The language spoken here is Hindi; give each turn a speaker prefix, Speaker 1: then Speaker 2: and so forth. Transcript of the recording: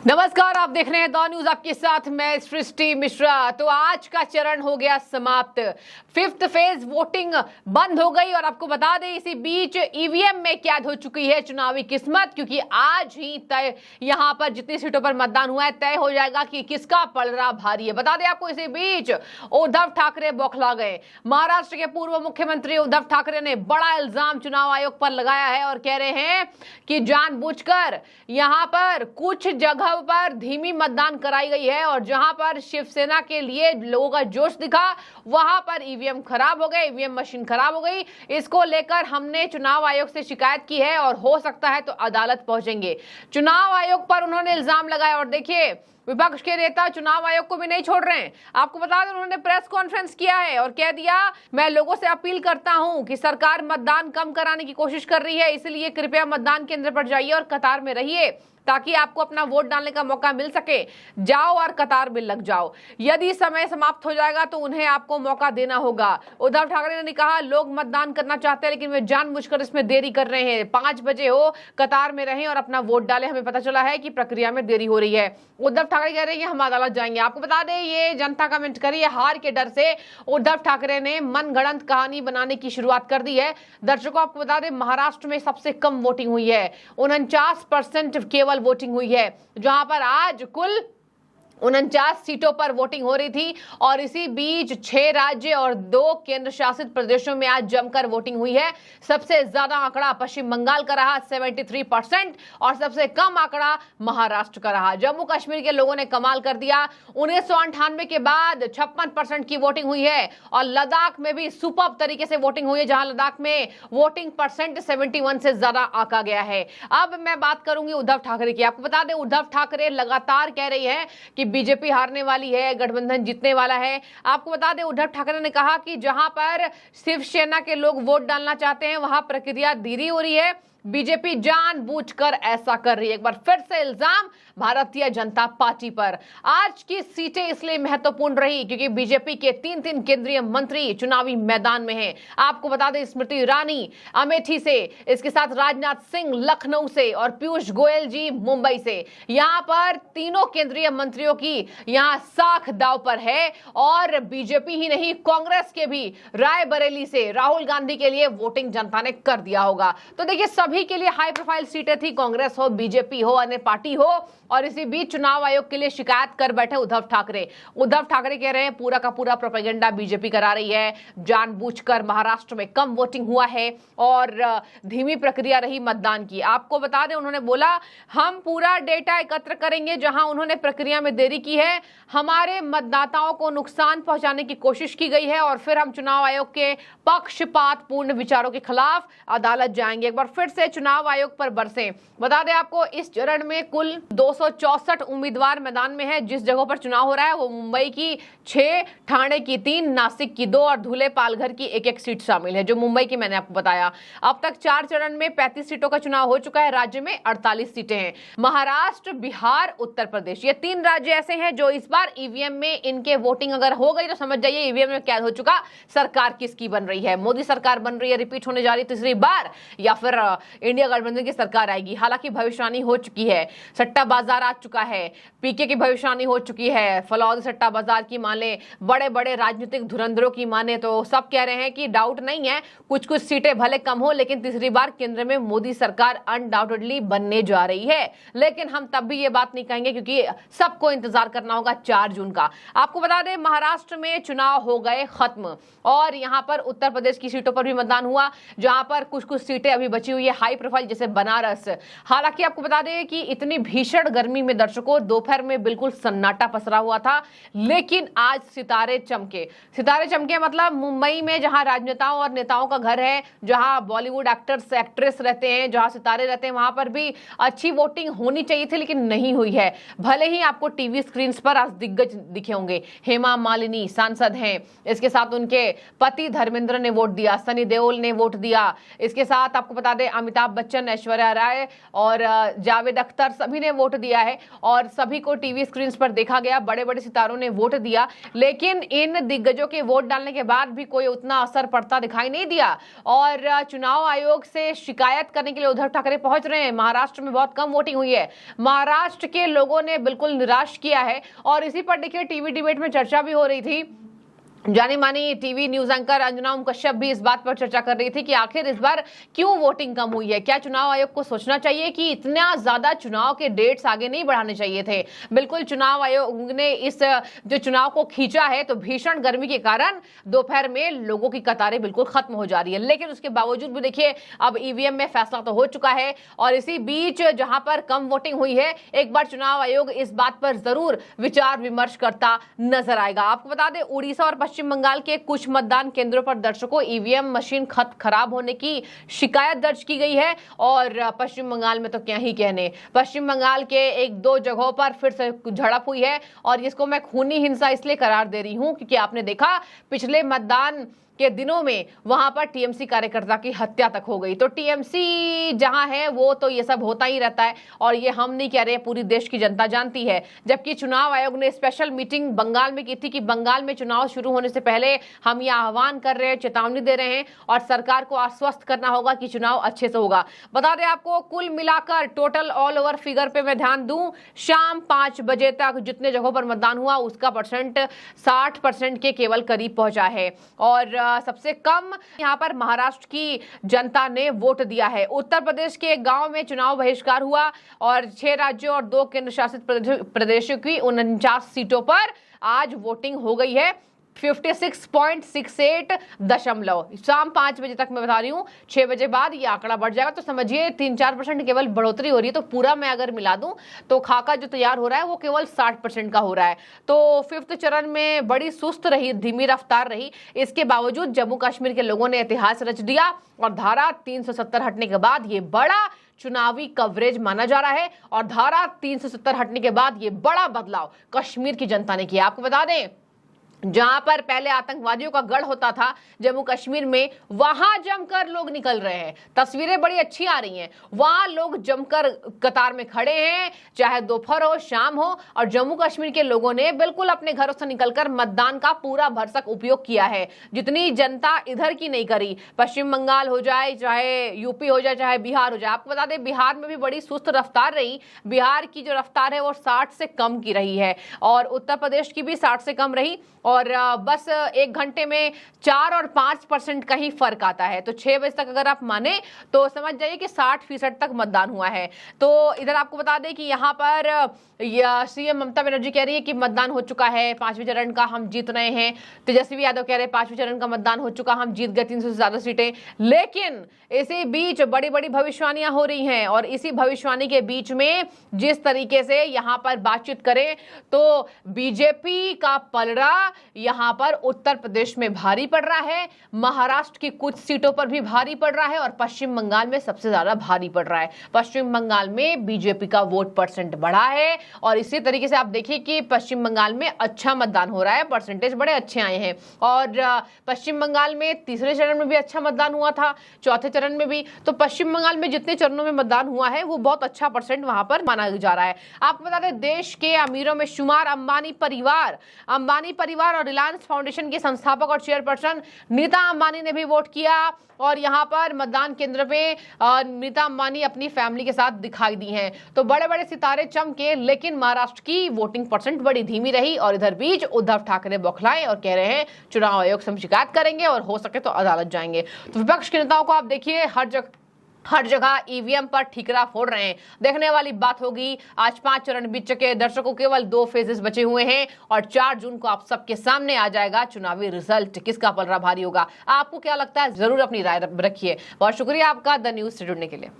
Speaker 1: नमस्कार, आप देख रहे हैं द न्यूज, आपके साथ मैं सृष्टि मिश्रा। तो आज का चरण हो गया समाप्त, 5th फेज वोटिंग बंद हो गई। और आपको बता दें इसी बीच ईवीएम में कैद हो चुकी है चुनावी किस्मत, क्योंकि आज ही तय यहां पर जितनी सीटों पर मतदान हुआ है तय हो जाएगा कि किसका पलड़ा भारी है। बता दें आपको इसी बीच उद्धव ठाकरे बौखला गए। महाराष्ट्र के पूर्व मुख्यमंत्री उद्धव ठाकरे ने बड़ा इल्जाम चुनाव आयोग पर लगाया है और कह रहे हैं कि जानबूझकर यहां पर कुछ जगह पर धीमी मतदान कराई गई है और जहां पर शिवसेना के लिए लोगों का जोश दिखा वहां पर ईवीएम खराब हो गए, ईवीएम मशीन खराब हो गई। इसको लेकर हमने चुनाव आयोग से शिकायत की है और हो सकता है तो अदालत पहुंचेंगे। चुनाव आयोग पर उन्होंने इल्जाम लगाया और देखिए विपक्ष के नेता चुनाव आयोग को भी नहीं छोड़ रहे हैं। आपको बता दें उन्होंने प्रेस कॉन्फ्रेंस किया है और कह दिया, मैं लोगों से अपील करता हूं कि सरकार मतदान कम कराने की कोशिश कर रही है, इसलिए कृपया मतदान केंद्र पर जाइए और कतार में रहिए ताकि आपको अपना वोट डालने का मौका मिल सके। जाओ और कतार में लग जाओ, यदि समय समाप्त हो जाएगा तो उन्हें आपको मौका देना होगा। उद्धव ठाकरे ने कहा लोग मतदान करना चाहते हैं लेकिन वे जानबूझकर इसमें देरी कर रहे हैं। 5 बजे हो, कतार में रहें और अपना वोट डालें। हमें पता चला है कि प्रक्रिया में देरी हो रही है। उद्धव ठाकरे कह रहे हैं कि हम अदालत जाएंगे। आपको बता दें ये जनता कमेंट करी है, हार के डर से उद्धव ठाकरे ने मनगढ़ंत कहानी बनाने की शुरुआत कर दी है। दर्शकों आपको बता दें महाराष्ट्र में सबसे कम वोटिंग हुई है, 49% केवल वोटिंग हुई है, जहां पर आज कुल 49 सीटों पर वोटिंग हो रही थी। और इसी बीच 6 राज्य और 2 केंद्र शासित प्रदेशों में आज जमकर वोटिंग हुई है। सबसे ज्यादा आंकड़ा पश्चिम बंगाल का रहा 73% और सबसे कम आंकड़ा महाराष्ट्र का रहा। जम्मू कश्मीर के लोगों ने कमाल कर दिया, 1998 के बाद 56% की वोटिंग हुई है। और लद्दाख में भी सुपर्ब तरीके से वोटिंग हुई है, जहां लद्दाख में वोटिंग परसेंट 71 से ज्यादा आंका गया है। अब मैं बात करूंगी उद्धव ठाकरे की। आपको बता दें उद्धव ठाकरे लगातार कह रही है कि बीजेपी हारने वाली है, गठबंधन जीतने वाला है। आपको बता दें उद्धव ठाकरे ने कहा कि जहां पर शिवसेना के लोग वोट डालना चाहते हैं वहां प्रक्रिया धीरे हो रही है, बीजेपी जानबूझकर ऐसा कर रही है। एक बार फिर से इल्जाम भारतीय जनता पार्टी पर। आज की सीटें इसलिए महत्वपूर्ण रही क्योंकि बीजेपी के 3 केंद्रीय मंत्री चुनावी मैदान में हैं। आपको बता दें स्मृति ईरानी अमेठी से, इसके साथ राजनाथ सिंह लखनऊ से और पीयूष गोयल जी मुंबई से। यहां पर तीनों केंद्रीय मंत्रियों की यहां साख दांव पर है। और बीजेपी ही नहीं, कांग्रेस के भी रायबरेली से राहुल गांधी के लिए वोटिंग जनता ने कर दिया होगा। तो देखिए सभी के लिए हाई प्रोफाइल सीटें थी, कांग्रेस हो, बीजेपी हो, अन्य पार्टी हो। और इसी बीच चुनाव आयोग के लिए शिकायत कर बैठे उद्धव ठाकरे। उद्धव ठाकरे कह रहे हैं पूरा का पूरा प्रोपेगेंडा बीजेपी करा रही है, जानबूझकर महाराष्ट्र में कम वोटिंग हुआ है और धीमी प्रक्रिया रही मतदान की। आपको बता दें उन्होंने बोला हम पूरा डेटा एकत्र करेंगे, जहां उन्होंने प्रक्रिया में देरी की है हमारे मतदाताओं को नुकसान पहुंचाने की कोशिश की गई है और फिर हम चुनाव आयोग के पक्षपातपूर्ण विचारों के खिलाफ अदालत जाएंगे। एक बार फिर से चुनाव आयोग पर बरसें। बता दें आपको इस चरण में कुल 264 उम्मीदवार मैदान में है। जिस जगहों पर चुनाव हो रहा है वो मुंबई की 6, ठाणे की 3, नासिक की 2 और धुले पालघर की 1-1 सीट शामिल है, जो मुंबई की मैंने आपको बताया। अब तक 4 चरण में 35 सीटों का चुनाव हो चुका है। राज्य में 48 सीटें हैं। महाराष्ट्र, बिहार, उत्तर प्रदेश, ये 3 राज्य ऐसे हैं जो इस बार ईवीएम में इनके वोटिंग अगर हो गई तो समझ जाइए ईवीएम में कैद हो चुका। सरकार किसकी बन रही है? मोदी सरकार बन रही है, रिपीट होने जा रही है तीसरी बार, या फिर इंडिया गठबंधन की सरकार आएगी। हालांकि भविष्यवाणी हो चुकी है, सट्टा बाजार आ चुका है, पीके की भविष्यवाणी हो चुकी है, फलौदी सट्टा बाजार की माने, बड़े बड़े राजनीतिक धुरंधरों की माने तो सब कह रहे हैं कि डाउट नहीं है, कुछ कुछ सीटें भले कम हो लेकिन तीसरी बार केंद्र में मोदी सरकार अनडाउटेडली बनने जा रही है। लेकिन हम तब भी ये बात नहीं कहेंगे क्योंकि सबको इंतजार करना होगा 4 जून का। आपको बता दें महाराष्ट्र में चुनाव हो गए खत्म और यहां पर उत्तर प्रदेश की सीटों पर भी मतदान हुआ, जहां पर कुछ कुछ सीटें अभी बची हुई है हाई प्रोफाइल, जैसे बनारस। हालांकि आपको बता दें कि इतनी भीषण गर्मी में दर्शकों दोपहर में बिल्कुल सन्नाटा पसरा हुआ था, लेकिन आज सितारे चमके। सितारे चमके मतलब मुंबई में जहां राजनेताओं और नेताओं का घर है, जहां बॉलीवुड एक्टर्स एक्ट्रेस रहते हैं, जहां सितारे रहते हैं, वहां पर भी अच्छी वोटिंग होनी चाहिए थी लेकिन नहीं हुई है। भले ही आपको टीवी स्क्रीन पर आज दिग्गज दिखे होंगे, हेमा मालिनी सांसद हैं, इसके साथ उनके पति धर्मेंद्र ने वोट दिया, सनी देओल ने वोट दिया, इसके साथ आपको बता दें अमिताभ बच्चन, ऐश्वर्या राय और जावेद अख्तर सभी ने वोट दिया है और सभी को टीवी स्क्रीन पर देखा गया। बड़े बड़े सितारों ने वोट दिया, लेकिन इन दिग्गजों के वोट डालने के बाद भी कोई उतना असर पड़ता दिखाई नहीं दिया और चुनाव आयोग से शिकायत करने के लिए उद्धव ठाकरे पहुंच रहे हैं। महाराष्ट्र में बहुत कम वोटिंग हुई है, महाराष्ट्र के लोगों ने बिल्कुल निराश किया है और इसी पर देखिए टीवी डिबेट में चर्चा भी हो रही थी। जानी मानी TV news anchor Anjana Om Kashyap भी इस बात पर चर्चा कर रही थी कि आखिर इस बार क्यों वोटिंग कम हुई है। क्या चुनाव आयोग को सोचना चाहिए कि इतना ज्यादा चुनाव के डेट्स आगे नहीं बढ़ाने चाहिए थे। बिल्कुल चुनाव आयोग ने इस जो चुनाव को खींचा है तो भीषण गर्मी के कारण दोपहर में लोगों की कतारें बिल्कुल खत्म हो जा रही है, लेकिन उसके बावजूद भी देखिए अब ईवीएम में फैसला तो हो चुका है और इसी बीच जहां पर कम वोटिंग हुई है एक बार चुनाव आयोग इस बात पर जरूर विचार विमर्श करता नजर आएगा। आपको बता दें उड़ीसा और पश्चिम बंगाल के कुछ मतदान केंद्रों पर दर्शकों ईवीएम मशीन खराब होने की शिकायत दर्ज की गई है और पश्चिम बंगाल में तो क्या ही कहने, पश्चिम बंगाल के एक दो जगहों पर फिर से झड़प हुई है और इसको मैं खूनी हिंसा इसलिए करार दे रही हूं क्योंकि आपने देखा पिछले मतदान के दिनों में वहां पर टीएमसी कार्यकर्ता की हत्या तक हो गई। तो टीएमसी जहां है वो तो ये सब होता ही रहता है और ये हम नहीं कह रहे, पूरी देश की जनता जानती है। जबकि चुनाव आयोग ने स्पेशल मीटिंग बंगाल में की थी कि बंगाल में चुनाव शुरू होने से पहले हम ये आह्वान कर रहे हैं, चेतावनी दे रहे हैं और सरकार को आश्वस्त करना होगा कि चुनाव अच्छे से होगा। बता दें आपको कुल मिलाकर टोटल ऑल ओवर फिगर पे मैं ध्यान दूं, शाम 5 बजे तक जितने जगहों पर मतदान हुआ उसका परसेंट 60% के केवल करीब पहुंचा है और सबसे कम यहां पर महाराष्ट्र की जनता ने वोट दिया है। उत्तर प्रदेश के एक गांव में चुनाव बहिष्कार हुआ और 6 राज्यों और 2 केंद्र शासित प्रदेशों की 49 सीटों पर आज वोटिंग हो गई है। 56.68 दशमलव शाम 5 बजे तक मैं बता रही हूं, 6 बजे बाद ये आंकड़ा बढ़ जाएगा तो समझिए 3-4% केवल बढ़ोतरी हो रही है। तो पूरा मैं अगर मिला दूं तो खाका जो तैयार हो रहा है वो केवल 60% का हो रहा है। तो 5th चरण में बड़ी सुस्त रही, धीमी रफ्तार रही, इसके बावजूद जम्मू कश्मीर के लोगों ने इतिहास रच दिया और धारा 370 हटने के बाद ये बड़ा चुनावी कवरेज माना जा रहा है और धारा 370 हटने के बाद ये बड़ा बदलाव कश्मीर की जनता ने किया। आपको बता दें जहां पर पहले आतंकवादियों का गढ़ होता था जम्मू कश्मीर में, वहां जमकर लोग निकल रहे हैं, तस्वीरें बड़ी अच्छी आ रही हैं। वहां लोग जमकर कतार में खड़े हैं, चाहे दोपहर हो शाम हो, और जम्मू कश्मीर के लोगों ने बिल्कुल अपने घरों से निकलकर मतदान का पूरा भरसक उपयोग किया है, जितनी जनता इधर की नहीं करी। पश्चिम बंगाल हो जाए, चाहे यूपी हो जाए, चाहे बिहार हो जाए। आपको बता दें बिहार में भी बड़ी सुस्त रफ्तार रही, बिहार की जो रफ्तार है वो 60 से कम की रही है और उत्तर प्रदेश की भी 60 से कम रही और बस 1 घंटे में 4 और 5% का ही फर्क आता है। तो 6 बजे तक अगर आप माने तो समझ जाइए कि 60% तक मतदान हुआ है। तो इधर आपको बता दें कि यहाँ पर सीएम ममता बनर्जी कह रही है कि मतदान हो चुका है 5वें चरण का, हम जीत रहे हैं। तेजस्वी यादव कह रहे हैं 5वें चरण का मतदान हो चुका, हम जीत गए 300 से ज्यादा सीटें। लेकिन इसी बीच बड़ी बड़ी भविष्यवाणियां हो रही हैं और इसी भविष्यवाणी के बीच में जिस तरीके से यहाँ पर बातचीत करें तो बीजेपी का पलड़ा यहां पर उत्तर प्रदेश में भारी पड़ रहा है, महाराष्ट्र की कुछ सीटों पर भी भारी पड़ रहा है और पश्चिम बंगाल में सबसे ज्यादा भारी पड़ रहा है। पश्चिम बंगाल में बीजेपी का वोट परसेंट बढ़ा है और इसी तरीके से आप देखिए कि पश्चिम बंगाल में अच्छा मतदान हो रहा है, परसेंटेज बड़े अच्छे आए हैं और पश्चिम बंगाल में तीसरे चरण में भी अच्छा मतदान हुआ था, चौथे चरण में भी। तो पश्चिम बंगाल में जितने चरणों में मतदान हुआ है वो बहुत अच्छा परसेंट वहां पर माना जा रहा है। आपको बता दें देश के अमीरों में शुमार अंबानी परिवार और रिलायंस फाउंडेशन के संस्थापक और चेयरपर्सन नीता अंबानी ने भी वोट किया और यहां पर मतदान केंद्र पे नीता अंबानी अपनी फैमिली के साथ दिखाई दी हैं। तो बड़े बड़े सितारे चमके, लेकिन महाराष्ट्र की वोटिंग परसेंट बड़ी धीमी रही और इधर बीच उद्धव ठाकरे बौखलाए और कह रहे हैं चुनाव आयोग से हम शिकायत करेंगे और हो सके तो अदालत जाएंगे। तो विपक्ष के नेताओं को आप देखिए हर जगह ईवीएम पर ठीकरा फोड़ रहे हैं। देखने वाली बात होगी, आज 5 चरण बीत चुके, दर्शकों केवल 2 फेजेस बचे हुए हैं और 4 जून को आप सबके सामने आ जाएगा चुनावी रिजल्ट, किसका पलड़ा भारी होगा। आपको क्या लगता है, जरूर अपनी राय रखिए। बहुत शुक्रिया आपका द न्यूज से जुड़ने के लिए।